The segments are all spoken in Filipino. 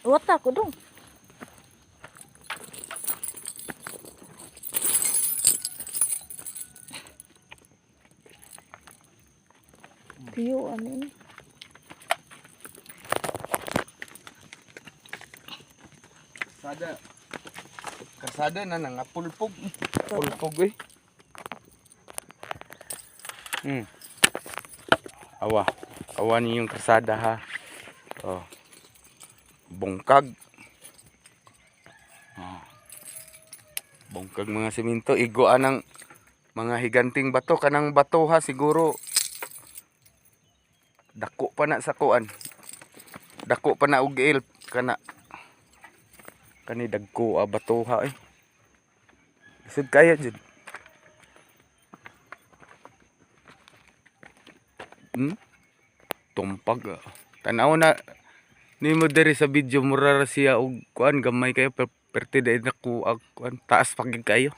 Wata ko dong. Piyo ano ini. Kasada na nangapulpog. Pulpog eh. Awa. Awa niyo yung kasada ha. Oh. Bungkag. Oh. Bungkag mga simento. Iguan ng mga higanting bato. Kanang bato ha siguro. Dako pa na sa kuan. Dako pa na og ilp kana. Kani dagko bato ha eh. Isud kaya jud. Tumpag. Tanaw na nimo diri sa video mura ra siya og kuan gamay kayo perti dai na ku kuan taas pagig kayo.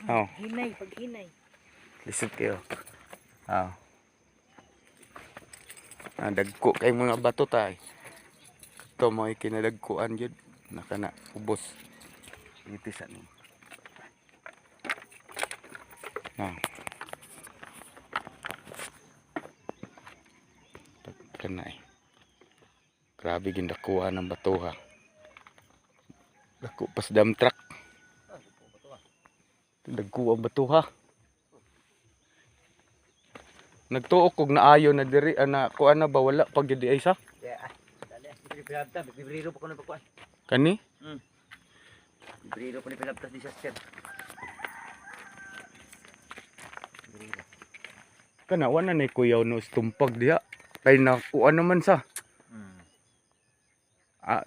Oh. Hinay, pag hinay. Lisod kayo. Oh. Dagko kay mga bato tay. Ito mo kinadagkuan jud nakana ubos. Itisan ni. Kana eh. Grabe gindakuan ng bato ha. Dako pas dam truck. Dagko ang bato ha. Nagtuok kog naayo na diri ana kuan na ba wala pag di ay sa? Dali, pilabta, bibrilo pa ko na pakuan. Kani? Bibrilo pa ni pilabta di sister. Bibrilo. Kana wala na kuyaw no tumpag diha. Kay na kuan naman sa.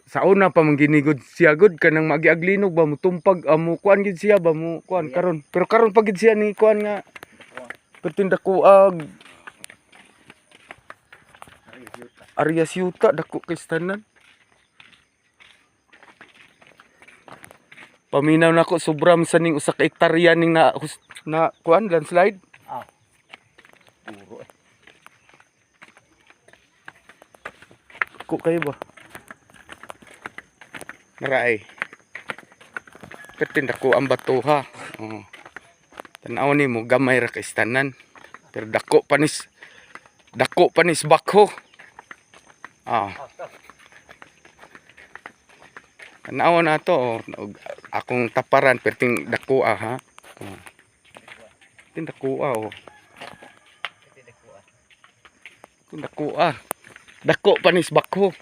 Sa una pa man ginigod siya gud kanang magiaglinog ba mo tumpag mo kuan gid siya ba mo kuan karon. Pero karon pa gid siya ni kuan nga pertindakuag Arias Yuta dako kay tanan. Paminaw nako sobram sa ning usa ka hektarya ning na kuan landslide. Puro eh. Dako kayo ba? Naray. Pertindako ang bato ha. Oh. Tanaw ni mo gamay ra kay tanan. Pero dako panis bakho. Tanaw na to akong taparan perting dako ha. Perting dako oh. Dako panis bakho.